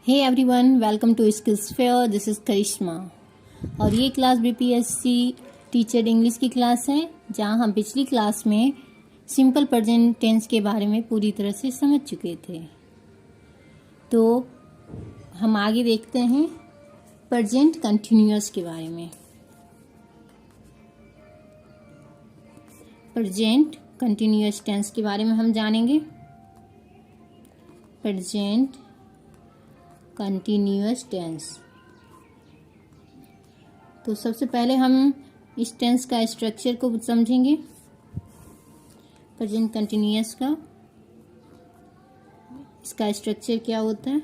Hey everyone, welcome to skills fair. This is Karishma और ये class BPSC teacher English की class है, जहाँ हम पिछली क्लास में सिंपल प्रेजेंट टेंस के बारे में पूरी तरह से समझ चुके थे। तो हम आगे देखते हैं प्रेजेंट कंटिन्यूअस के बारे में। प्रेजेंट कंटिन्यूअस टेंस के बारे में हम जानेंगे। Present continuous tense. तो सबसे पहले हम इस टेंस का स्ट्रक्चर को समझेंगे। प्रेजेंट कंटिन्यूअस का इसका स्ट्रक्चर क्या होता है,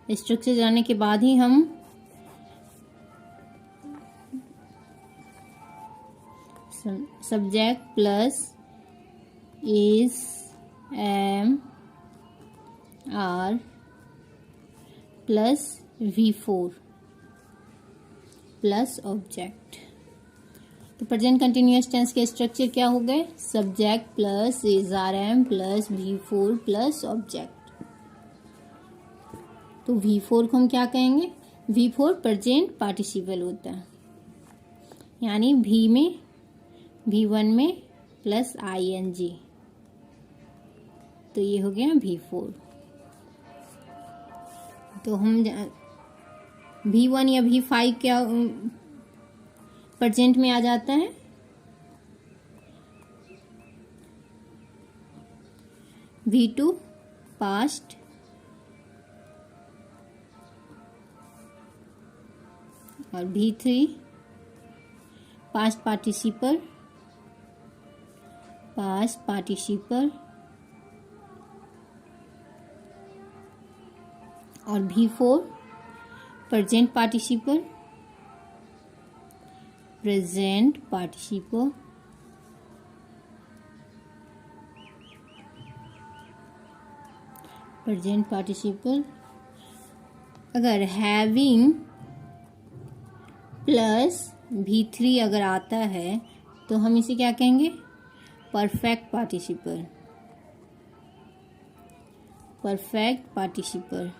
स्ट्रक्चर जानने के बाद ही हम subject plus is, am, are plus V4 plus object. तो प्रेजेंट कंटिन्यूअस टेंस के स्ट्रक्चर क्या हो गए? Subject plus is, are, am plus V4 plus object. तो V4 को हम क्या कहेंगे? V4 प्रेजेंट पार्टिसिपल होता है, यानी V1 में प्लस ING। तो ये हो गया V4। तो हम V1 या V5 क्या प्रेजेंट में आ जाता है? V2 पास्ट और V3 पास्ट पार्टिसिपल और V4 प्रेजेंट पार्टिसिपल अगर हैविंग प्लस V3 अगर आता है तो हम इसे क्या कहेंगे? Perfect participle.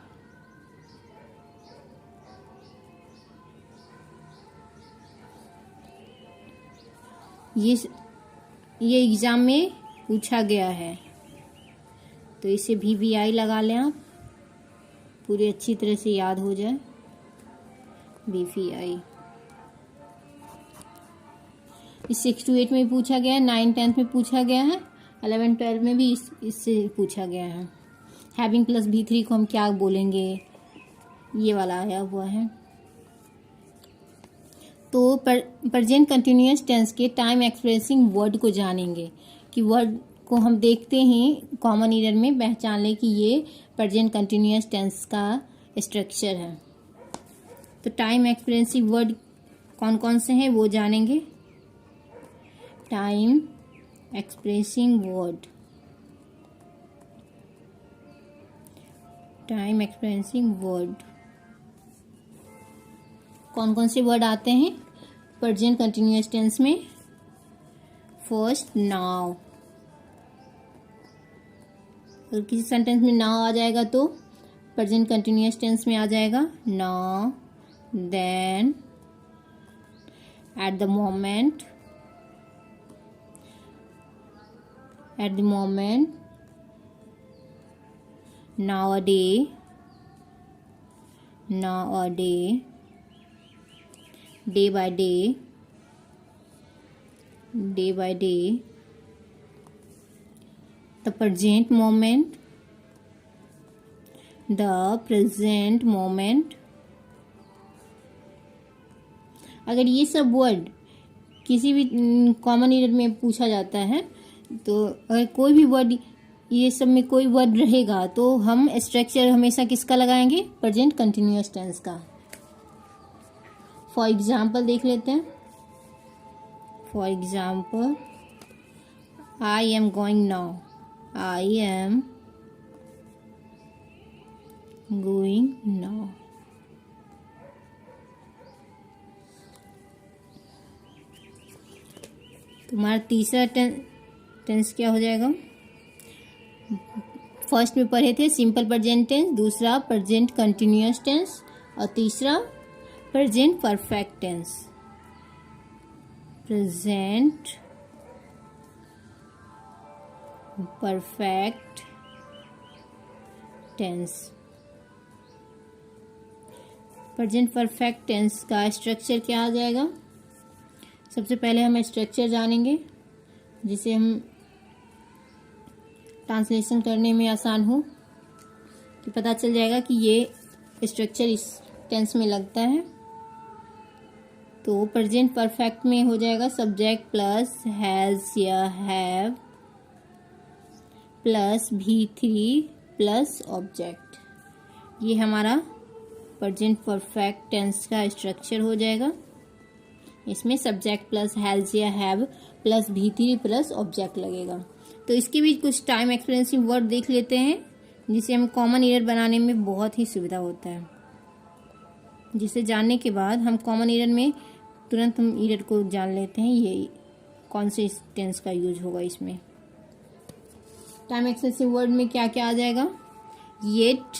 ये एग्जाम में पूछा गया है, तो इसे VVI लगा लें आप, पूरी अच्छी तरह से याद हो जाए। VVI इस 6 to 8 में भी पूछा गया है, 9 10th में पूछा गया है, 11 12 में भी इससे पूछा गया है। हैविंग प्लस V3 को हम क्या बोलेंगे? ये वाला आया हुआ है। तो प्रेजेंट कंटिन्यूअस टेंस के टाइम एक्सप्रेसिंग वर्ड को जानेंगे, कि वर्ड को हम देखते ही कॉमन ईयर में पहचान लें कि ये प्रेजेंट कंटिन्यूअस टेंस का स्ट्रक्चर है। तो टाइम एक्सप्रेसिंग वर्ड कौन कौन से हैं वो जानेंगे। टाइम एक्सप्रेसिंग वर्ड कौन कौन से वर्ड आते हैं प्रेजेंट कंटिन्यूअस टेंस में? First, now. अगर किसी सेंटेंस में नाउ आ जाएगा तो प्रेजेंट कंटिन्यूअस टेंस में आ जाएगा now, then, at the moment, nowadays, day by day, the present moment, अगर ये सब वर्ड किसी भी कॉमन ईयर में पूछा जाता है, तो अगर कोई भी वर्ड, ये सब में कोई वर्ड रहेगा, तो हम स्ट्रक्चर हमेशा किसका लगाएंगे? प्रेजेंट कंटिन्यूअस टेंस का। फॉर एग्जाम्पल देख लेते हैं। For example, I am going now, तुम्हारा तीसरा टेंस क्या हो जाएगा? फर्स्ट में पढ़े थे सिंपल प्रेजेंट टेंस, दूसरा प्रेजेंट कंटिन्यूअस टेंस और तीसरा present perfect tense. Present perfect tense. Present perfect tense का स्ट्रक्चर क्या आ जाएगा? सबसे पहले हम स्ट्रक्चर जानेंगे जिसे हम ट्रांसलेशन करने में आसान हो, कि पता चल जाएगा कि ये स्ट्रक्चर इस टेंस में लगता है। तो प्रेजेंट परफेक्ट में हो जाएगा सब्जेक्ट प्लस हैज या have plus V3 plus object. ये हमारा प्रेजेंट परफेक्ट टेंस का स्ट्रक्चर हो जाएगा। इसमें सब्जेक्ट प्लस हैज या have plus V3 plus object लगेगा। तो इसके भी कुछ टाइम एक्सपेंसिव वर्ड देख लेते हैं जिसे हम कॉमन एरर बनाने में बहुत ही सुविधा होता है, जिसे जानने के बाद हम कॉमन एरर में तुरंत हम एरर को जान लेते हैं ये कौन से टेंस का यूज होगा। इसमें टाइम एक्सपेंसिव वर्ड में क्या क्या आ जाएगा? Yet,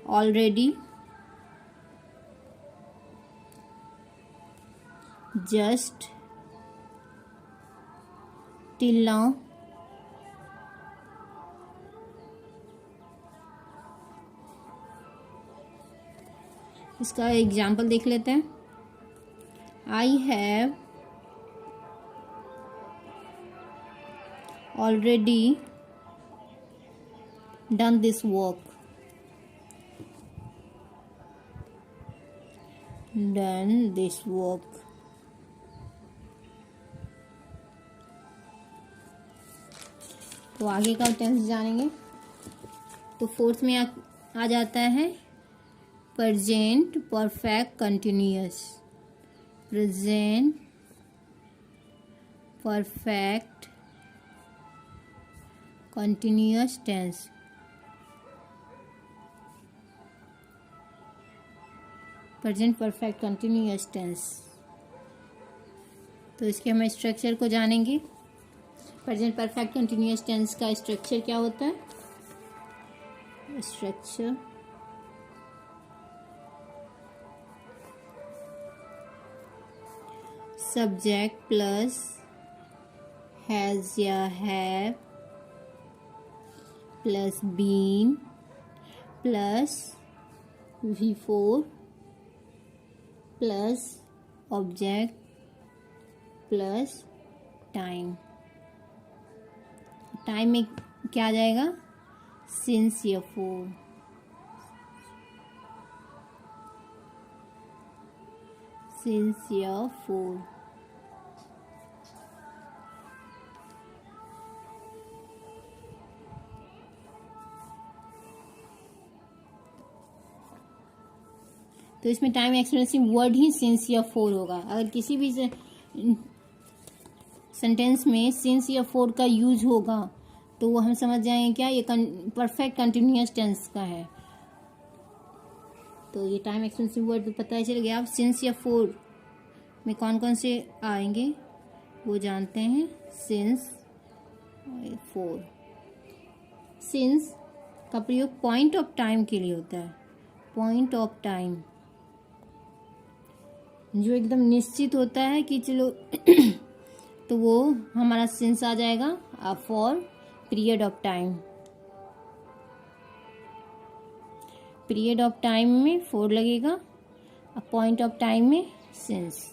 already, just, till now, इसका एग्जाम्पल देख लेते हैं। I have already done this work. Done this work. तो आगे का टेंस जानेंगे। तो फोर्थ में आ जाता है present perfect continuous. Present perfect continuous tense. Present perfect continuous tense. तो इसके हम स्ट्रक्चर को जानेंगे। प्रेजेंट परफेक्ट कंटिन्यूअस टेंस का स्ट्रक्चर क्या होता है? स्ट्रक्चर सब्जेक्ट प्लस हैज या have plus been plus V4 plus object plus time. Time में क्या आ जाएगा? सिंस या फोर। सिंस या फोर। तो इसमें टाइम एक्सपेंसिव वर्ड ही सिंस या फोर होगा। अगर किसी भी सेंटेंस में सिंस या फोर का यूज होगा तो वो हम समझ जाएंगे क्या ये परफेक्ट कंटिन्यूअस टेंस का है। तो ये टाइम एक्सपेंसिव वर्ड तो पता ही चल गया। अब सिंस या फोर में कौन कौन से आएंगे वो जानते हैं। Since four. सिंस का प्रयोग पॉइंट ऑफ टाइम के लिए होता है। पॉइंट ऑफ टाइम जो एकदम निश्चित होता है कि चलो तो वो हमारा सिंस आ जाएगा। For period of time. Period of time में फोर लगेगा। पॉइंट ऑफ टाइम में सिंस।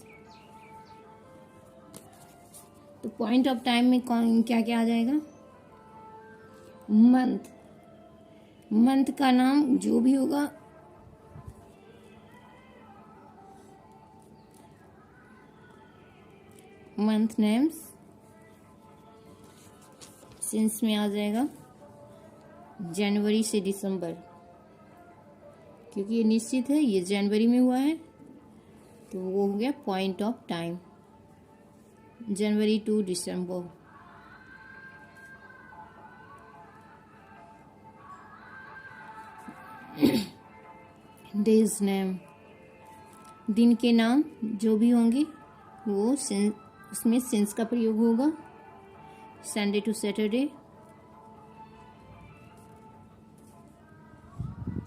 तो पॉइंट ऑफ टाइम में कौन क्या क्या आ जाएगा? मंथ। मंथ का नाम जो भी होगा मंथ नेम्स सिंस में आ जाएगा। जनवरी से दिसंबर, क्योंकि ये निश्चित है ये जनवरी में हुआ है तो वो हो गया point of time. January to December. Days name दिन के नाम जो भी होंगे वो उसमें सिंस का प्रयोग होगा। Sunday to Saturday,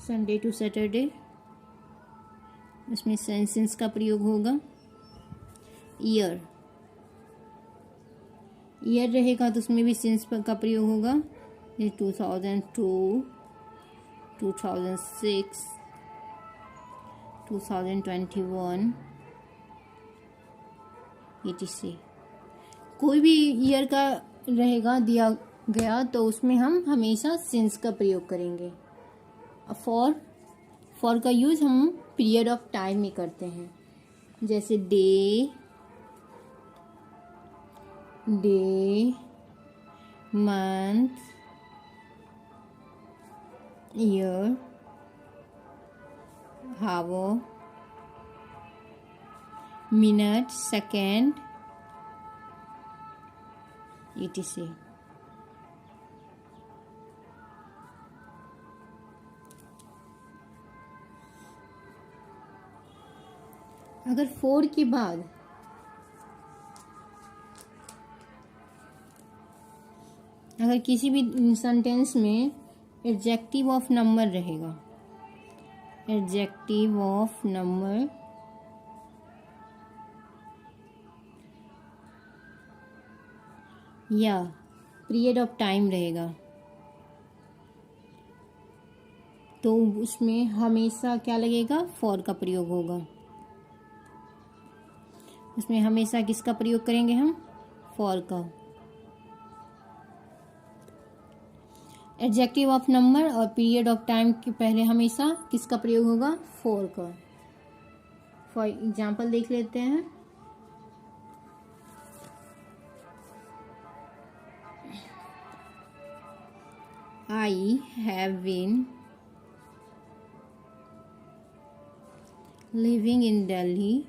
Sunday to Saturday, उसमें सिंस का प्रयोग होगा। ईयर रहेगा तो उसमें भी सिंस का प्रयोग होगा। ये 2002, 2006, 2021 etc। कोई भी ईयर का रहेगा दिया गया तो उसमें हम हमेशा सिंस का प्रयोग करेंगे। फॉर का यूज हम पीरियड ऑफ टाइम में करते हैं, जैसे डे, मंथ, ईयर, हावर, मिनट, सेकेंड etc। अगर फोर के बाद अगर किसी भी सेंटेंस में एडजेक्टिव ऑफ नंबर रहेगा, एडजेक्टिव ऑफ नंबर या पीरियड ऑफ टाइम रहेगा तो उसमें हमेशा क्या लगेगा? फॉर का प्रयोग होगा। उसमें हमेशा किसका प्रयोग करेंगे हम? फॉर का। एडजेक्टिव ऑफ नंबर और पीरियड ऑफ टाइम के पहले हमेशा किसका प्रयोग होगा? फॉर का। फॉर एग्जाम्पल देख लेते हैं। I have been living in Delhi,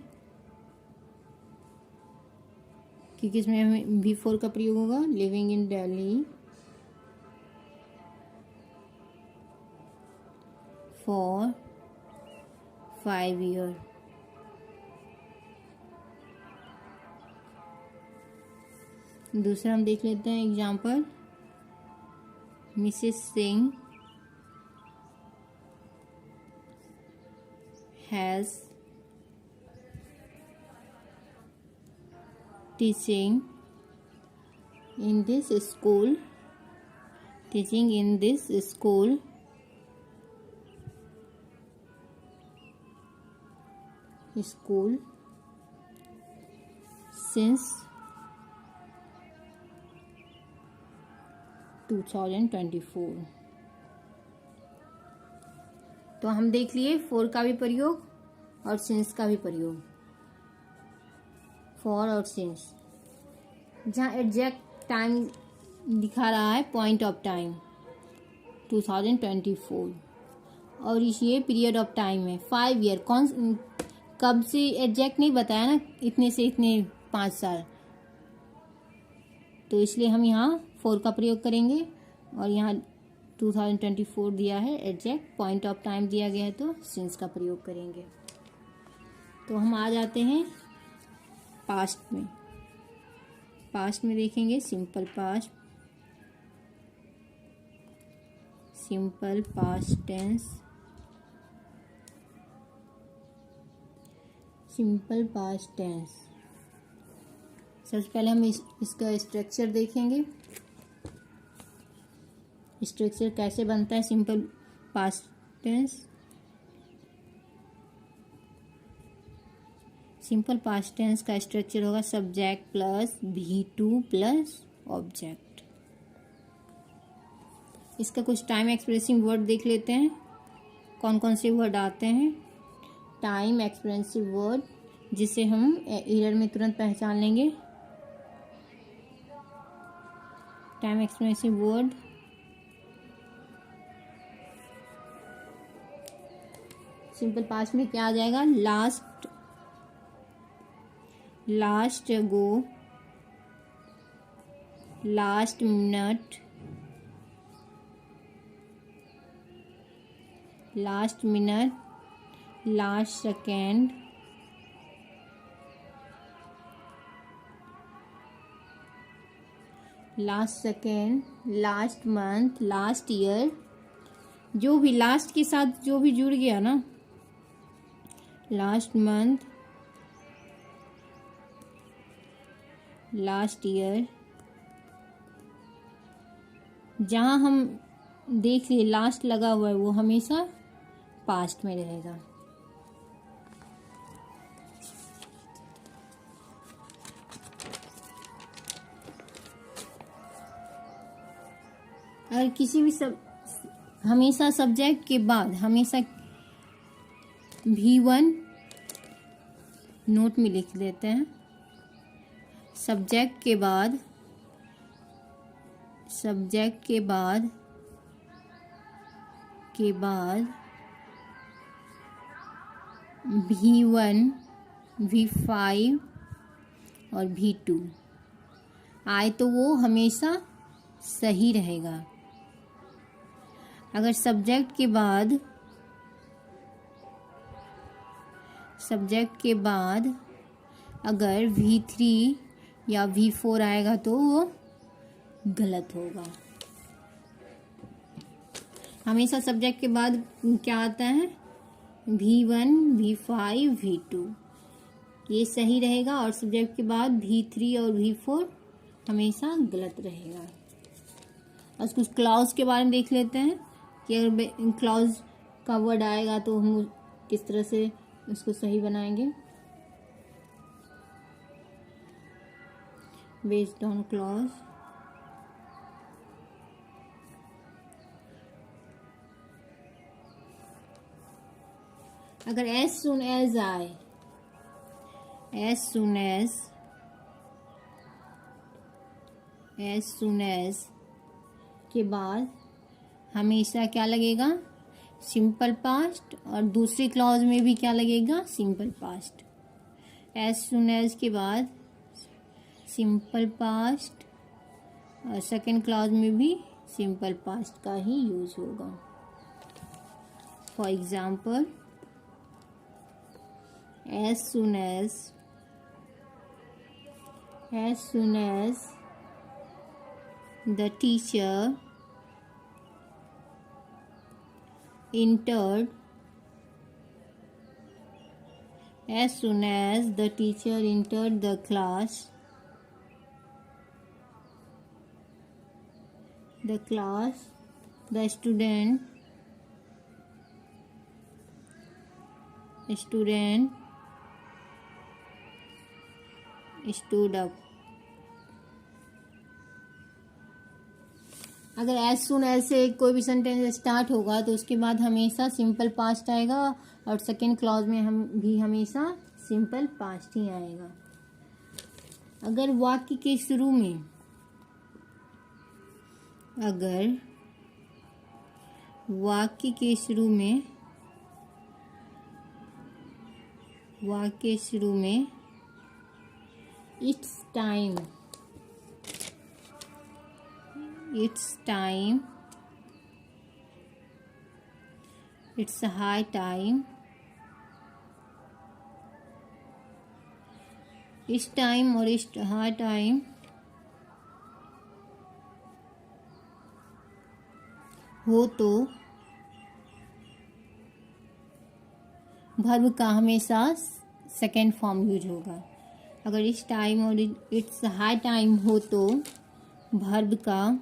क्योंकि इसमें हमें बिफोर का प्रयोग होगा। Living in Delhi for 5 years। दूसरा हम देख लेते हैं example. Mrs Singh has teaching in this school since 2024। तो हम देख लिए फॉर का भी प्रयोग और सिंस का भी प्रयोग। फॉर और सिंस, जहाँ एग्जैक्ट टाइम दिखा रहा है पॉइंट ऑफ टाइम 2024 और ये पीरियड ऑफ टाइम है 5 year। कब से एग्जैक्ट नहीं बताया ना, इतने से इतने 5 साल, तो इसलिए हम यहाँ फॉर का प्रयोग करेंगे और यहाँ 2024 दिया है, एग्जैक्ट पॉइंट ऑफ टाइम दिया गया है तो सिंस का प्रयोग करेंगे। तो हम आ जाते हैं पास्ट में। पास्ट में देखेंगे simple past, simple past tense, simple past tense. सबसे पहले हम इसका स्ट्रक्चर देखेंगे। स्ट्रक्चर कैसे बनता है simple past tense. Simple past tense का स्ट्रक्चर होगा subject plus V2 plus object. इसका कुछ टाइम एक्सप्रेसिंग वर्ड देख लेते हैं, कौन कौन से वर्ड आते हैं। टाइम एक्सप्रेसिव वर्ड, जिसे हम एरर में तुरंत पहचान लेंगे। Time expressive word simple past में क्या आ जाएगा? Last go, last minute, last second, last month, last year, जो भी लास्ट के साथ जो भी जुड़ गया ना, लास्ट मंथ, लास्ट ईयर, जहाँ हम देख लिए लास्ट लगा हुआ है वो हमेशा पास्ट में रहेगा। अगर किसी भी हमेशा सब्जेक्ट के बाद हमेशा V1 नोट में लिख देते हैं। सब्जेक्ट के बाद V1, V5 और V2 आए तो वो हमेशा सही रहेगा। अगर सब्जेक्ट के बाद अगर V3 या V4 आएगा तो वो गलत होगा। हमेशा सब्जेक्ट के बाद क्या आता है? V1, V5, V2 ये सही रहेगा, और सब्जेक्ट के बाद V3 और V4 हमेशा गलत रहेगा। और कुछ क्लॉज के बारे में देख लेते हैं कि अगर क्लॉज का वर्ड आएगा तो हम किस तरह से उसको सही बनाएंगे। बेस्ड ऑन क्लॉज, अगर as soon as आए, as soon as के बाद हमेशा क्या लगेगा? सिंपल पास्ट, और दूसरी क्लॉज में भी क्या लगेगा? Simple past. as soon as के बाद सिंपल पास्ट, और सेकेंड क्लॉज में भी सिंपल पास्ट का ही यूज होगा। For example, as soon as the teacher entered, as soon as the teacher entered the class, the student stood up। अगर as soon as से कोई भी सेंटेंस स्टार्ट होगा तो उसके बाद हमेशा सिंपल पास्ट आएगा, और सेकेंड क्लॉज में हम भी हमेशा सिंपल पास्ट ही आएगा। अगर वाक्य के शुरू में it's time, it's a high time, इस टाइम और इस high time हो तो वर्ब का हमेशा सेकेंड फॉर्म यूज होगा। अगर इस टाइम और इट्स हाई टाइम हो तो वर्ब का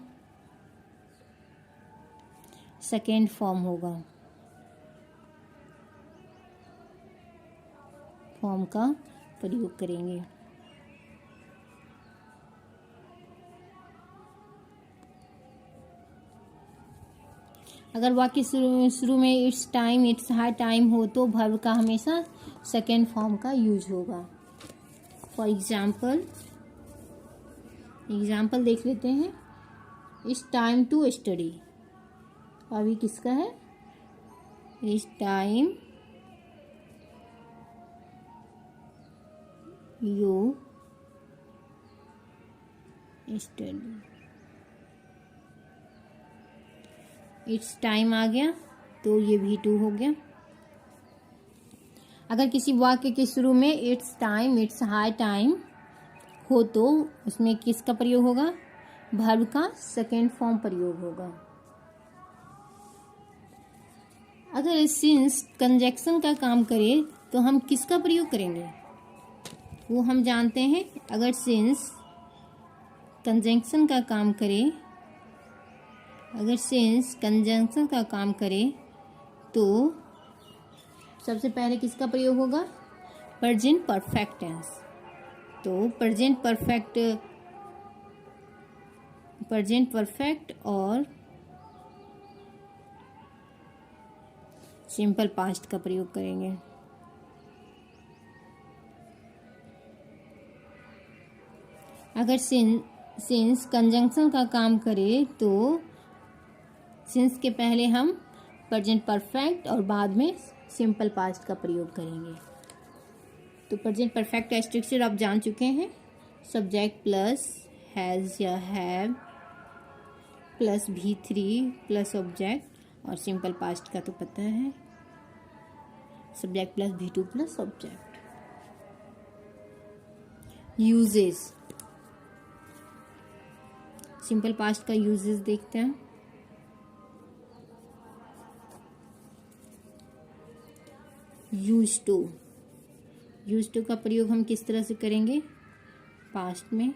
सेकेंड फॉर्म होगा, फॉर्म का प्रयोग करेंगे। अगर वाक्य शुरू में it's time, it's high time हो तो वर्ब का हमेशा सेकेंड फॉर्म का यूज होगा। फॉर एग्जाम्पल देख लेते हैं। इट्स टाइम टू स्टडी, अभी किसका है? It's time you study, it's time आ गया तो ये V2 हो गया। अगर किसी वाक्य के शुरू में it's time, it's high time हो तो उसमें किसका प्रयोग होगा? वर्ब का सेकेंड फॉर्म प्रयोग होगा। अगर सिंस कंजक्शन का काम करे तो हम किसका प्रयोग करेंगे, वो हम जानते हैं। अगर सिंस कंजंक्शन का काम करे, अगर सिंस कंजंक्शन का काम करे तो सबसे पहले किसका प्रयोग होगा, प्रेजेंट परफेक्ट टेंस। तो प्रेजेंट परफेक्ट और सिंपल पास्ट का प्रयोग करेंगे। अगर सिंस कंजंक्शन का काम करे तो सिंस के पहले हम प्रेजेंट परफेक्ट और बाद में सिंपल पास्ट का प्रयोग करेंगे। तो प्रेजेंट परफेक्ट का स्ट्रक्चर आप जान चुके हैं, सब्जेक्ट प्लस हैज़ या have plus V3 plus object, और सिंपल पास्ट का तो पता है, subject plus V2 plus object. Uses, simple past का यूजेस देखते हैं। यूज टू का प्रयोग हम किस तरह से करेंगे, पास्ट में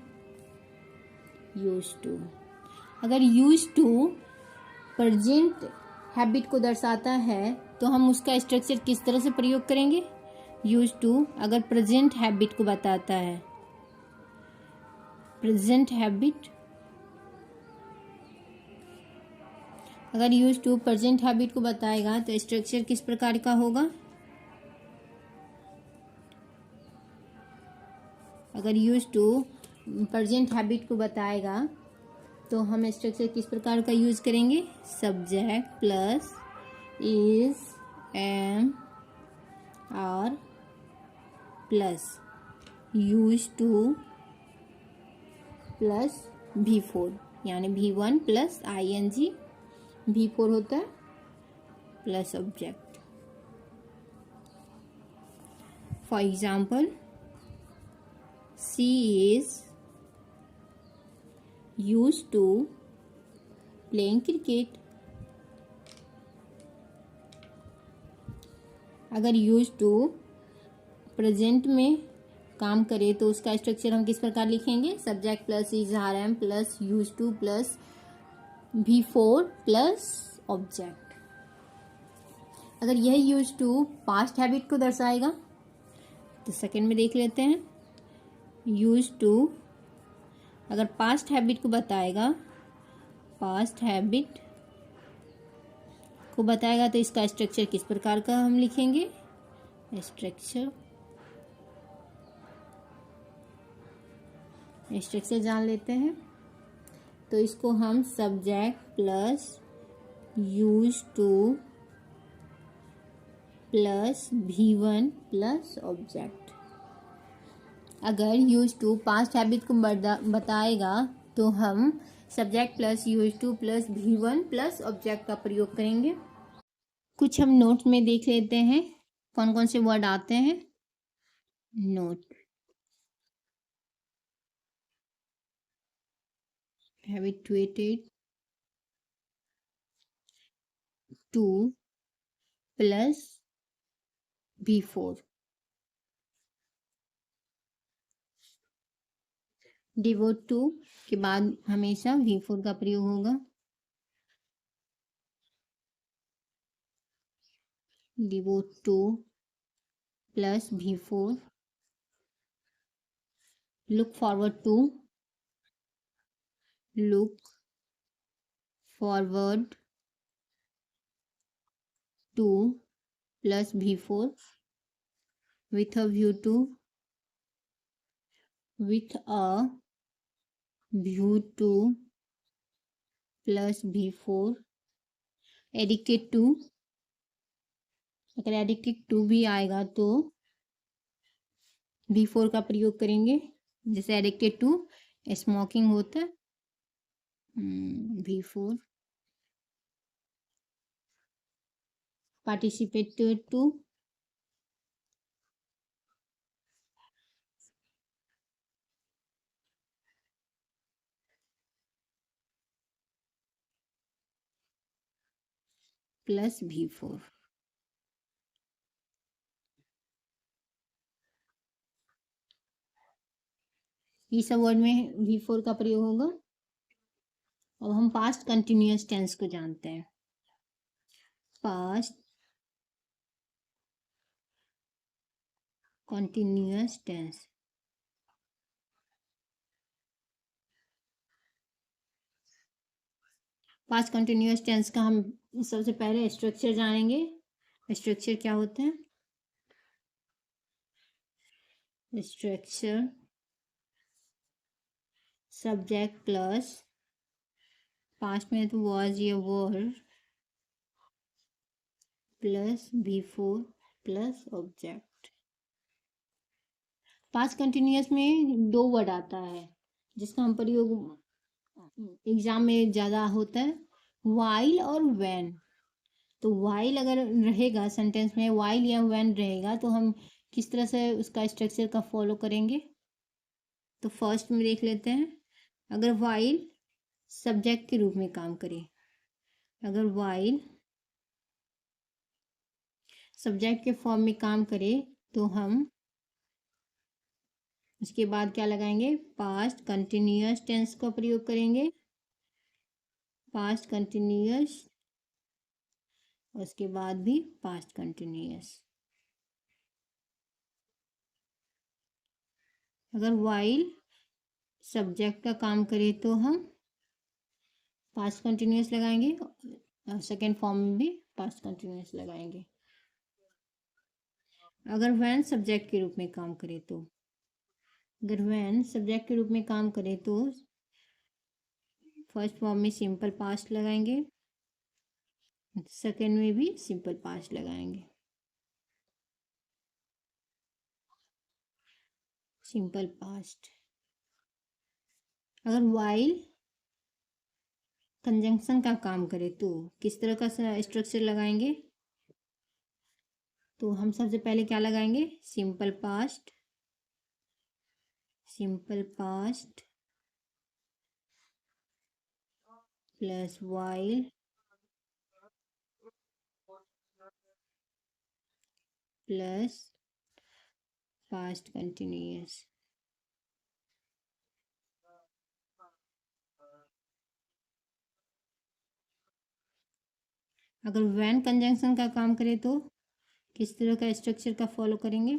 यूज टू। अगर यूज टू प्रेजेंट हैबिट को दर्शाता है तो हम उसका स्ट्रक्चर किस तरह से प्रयोग करेंगे, यूज टू अगर प्रेजेंट हैबिट को बताता है, प्रेजेंट हैबिट, अगर यूज टू प्रेजेंट हैबिट को बताएगा तो स्ट्रक्चर किस प्रकार का होगा, अगर यूज टू प्रेजेंट हैबिट को बताएगा तो हम स्ट्रक्चर किस प्रकार का यूज करेंगे, subject plus is am are plus use to plus V4, यानी V1 प्लस ING, V4 होता है plus object. For example, she is used to playing cricket। अगर यूज टू प्रेजेंट में काम करे तो उसका स्ट्रक्चर हम किस प्रकार लिखेंगे, subject plus is are am plus use to plus V4 plus object. अगर यह यूज टू पास्ट हैबिट को दर्शाएगा तो सेकंड में देख लेते हैं। यूज टू अगर पास्ट हैबिट को बताएगा, पास्ट हैबिट को बताएगा तो इसका स्ट्रक्चर किस प्रकार का हम लिखेंगे, स्ट्रक्चर जान लेते हैं। तो इसको हम subject plus use to plus V1 plus object. अगर यूज टू पास्ट हैबिट को बताएगा तो हम subject plus use to plus V1 plus object का प्रयोग करेंगे। कुछ हम नोट में देख लेते हैं कौन कौन से वर्ड आते हैं। Note, habituated to plus V4, devote to के बाद हमेशा V4 का प्रयोग होगा। Devote to plus V4, look forward to, look forward to plus V4, with a view to, with a view to plus V4, addicted to, अगर addicted to भी आएगा तो V4 का प्रयोग करेंगे। जैसे एडिक्टेड टू स्मोकिंग होता है, V4, participated to, plus V4। ये सब वर्ड में V4 का प्रयोग होगा। अब हम पास्ट कंटिन्यूअस टेंस को जानते हैं। Past continuous tense. Past continuous tense का हम सबसे पहले स्ट्रक्चर जानेंगे। स्ट्रक्चर क्या होते हैं? स्ट्रक्चर सब्जेक्ट प्लस, पास्ट में तो वॉज या were, plus V4 plus object. Past continuous में दो वर्ड आता है जिसका हम प्रयोग एग्जाम में ज़्यादा होता है, वाइल और व्हेन। तो वाइल अगर रहेगा सेंटेंस में, वाइल या व्हेन रहेगा, तो हम किस तरह से उसका स्ट्रक्चर का फॉलो करेंगे? तो फर्स्ट में देख लेते हैं। अगर वाइल सब्जेक्ट के रूप में काम करे, अगर वाइल सब्जेक्ट के फॉर्म में काम करे तो हम उसके बाद क्या लगाएंगे? पास्ट कंटिन्यूअस टेंस का प्रयोग करेंगे। पास्ट कंटिन्यूअस, उसके बाद भी पास्ट कंटिन्यूअस। अगर वाइल सब्जेक्ट का काम करे तो हम पास्ट कंटिन्यूअस लगाएंगे, सेकेंड फॉर्म में भी पास्ट कंटिन्यूअस लगाएंगे। अगर व्हेन सब्जेक्ट के रूप में काम करे तो, अगर व्हेन सब्जेक्ट के रूप में काम करे तो फर्स्ट फॉर्म में सिंपल पास्ट लगाएंगे, सेकेंड में भी सिंपल पास्ट लगाएंगे। Simple past. अगर वाइल कंजंक्शन का काम करे तो किस तरह का स्ट्रक्चर लगाएंगे? तो हम सबसे पहले क्या लगाएंगे? Simple past, simple past plus while plus past continuous. अगर व्हेन कंजंक्शन का काम करे तो किस तरह का स्ट्रक्चर का फॉलो करेंगे?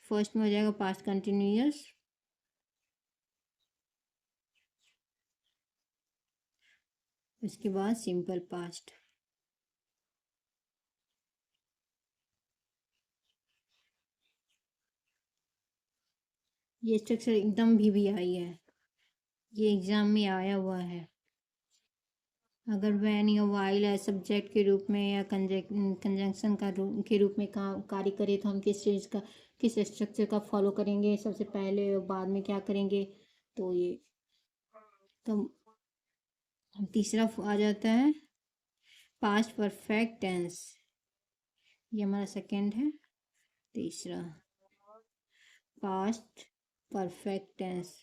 फर्स्ट में हो जाएगा पास्ट कंटिन्यूअस, उसके बाद सिंपल पास्ट। ये स्ट्रक्चर एकदम भी आई है, ये एग्जाम में आया हुआ है। अगर व्हेन या वाइल है सब्जेक्ट के रूप में या कंजंक्शन के रूप में कार्य करे तो हम किस चीज़ का, किस स्ट्रक्चर का फॉलो करेंगे सबसे पहले और बाद में क्या करेंगे? तो ये तो तीसरा आ जाता है पास्ट परफेक्ट टेंस। ये हमारा सेकंड है। तीसरा past perfect tense.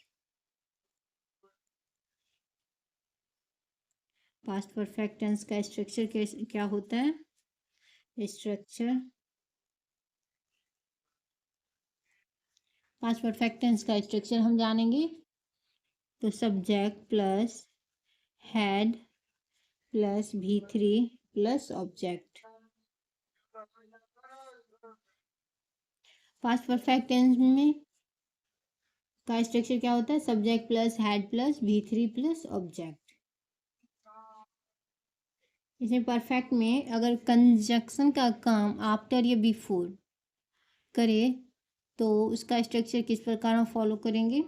Past perfect tense का स्ट्रक्चर क्या होता है? स्ट्रक्चर पास्ट परफेक्ट टेंस का स्ट्रक्चर हम जानेंगे। तो subject plus had plus V3 plus object. Past perfect tense में का स्ट्रक्चर क्या होता है? Subject plus had plus V3 plus object. इसमें परफेक्ट में अगर कंजक्शन का काम आफ्टर या बिफोर करे तो उसका स्ट्रक्चर किस प्रकार हम फॉलो करेंगे?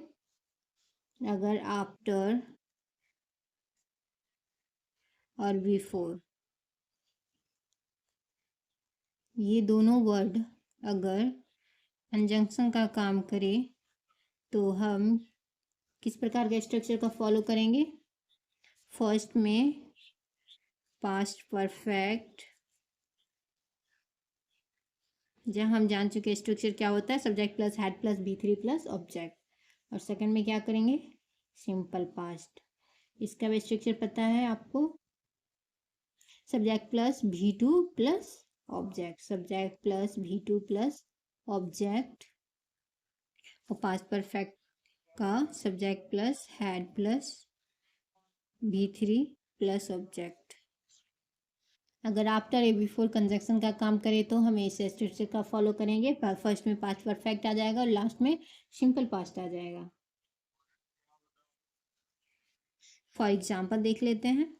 अगर आफ्टर और बिफोर ये दोनों वर्ड अगर कंजंक्शन का काम करे तो हम किस प्रकार के स्ट्रक्चर का फॉलो करेंगे? फर्स्ट में पास्ट परफेक्ट, जहाँ हम जान चुके स्ट्रक्चर क्या होता है, subject plus had plus V3 plus object. और सेकंड में क्या करेंगे? Simple past. इसका भी स्ट्रक्चर पता है आपको, subject plus V2 plus object, subject plus V2 plus object और पास्ट परफेक्ट का subject plus had plus V3 plus object. अगर आफ्टर ए बिफोर कंजक्शन का काम करें तो हमें इस स्ट्रक्चर का फॉलो करेंगे। फर्स्ट में पास्ट परफेक्ट आ जाएगा और लास्ट में सिंपल पास्ट आ जाएगा। फॉर एग्जाम्पल देख लेते हैं।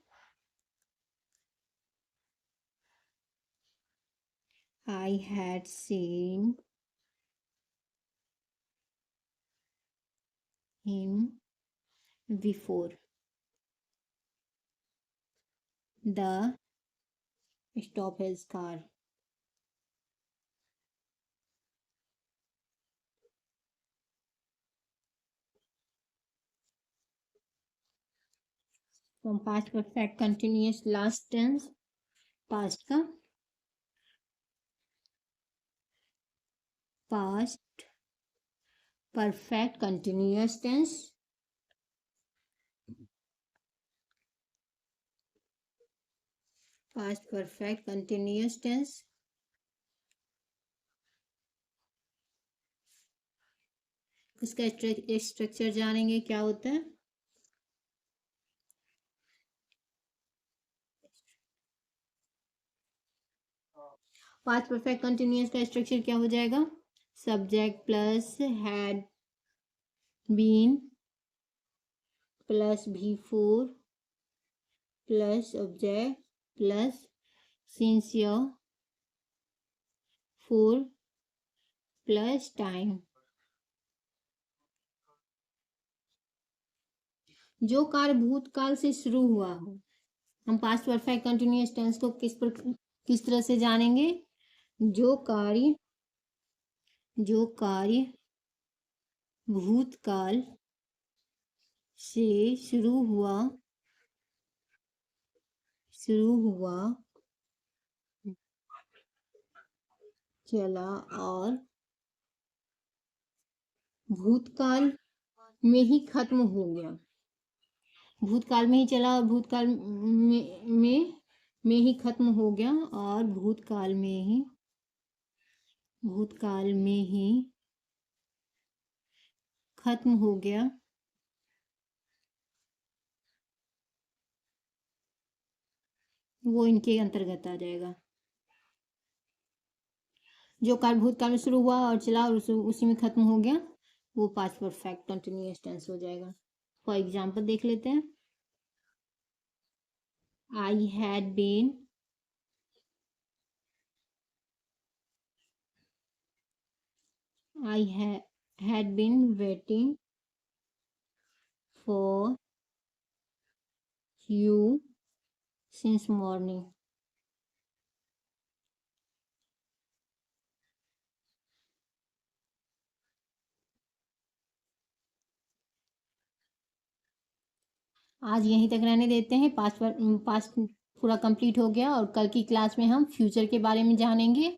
I had seen him before. The stop his car. From past perfect continuous last tense, past का past perfect continuous tense, past perfect continuous tense, इसका structure जानेंगे क्या होता है। पास्ट परफेक्ट कंटिन्यूअस का स्ट्रक्चर क्या हो जाएगा, subject plus had been plus V4 plus object plus since your 4 plus time. जो कार्य भूतकाल से शुरू हुआ हो, हम पास्ट परफेक्ट कंटिन्यूअस टेंस को किस तरह से जानेंगे। जो कार्य भूतकाल से शुरू हुआ चला और भूतकाल में ही खत्म हो गया। भूतकाल में ही चला और भूतकाल में ही खत्म हो गया और भूतकाल में ही खत्म हो गया। वो इनके अंतर्गत आ जाएगा। जो कार्य भूतकाल में शुरू हुआ और चला और उसी में खत्म हो गया, वो पास्ट परफेक्ट कंटिन्यूअस टेंस हो जाएगा। फॉर एग्जाम्पल देख लेते हैं। I had been waiting for you since morning. आज यहीं तक रहने देते हैं। पास्ट पूरा कंप्लीट हो गया और कल की क्लास में हम फ्यूचर के बारे में जानेंगे।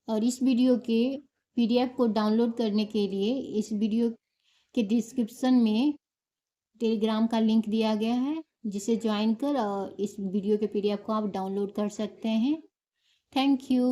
और इस वीडियो के PDF को डाउनलोड करने के लिए इस वीडियो के डिस्क्रिप्शन में टेलीग्राम का लिंक दिया गया है, जिसे ज्वाइन कर और इस वीडियो के PDF को आप डाउनलोड कर सकते हैं। Thank you.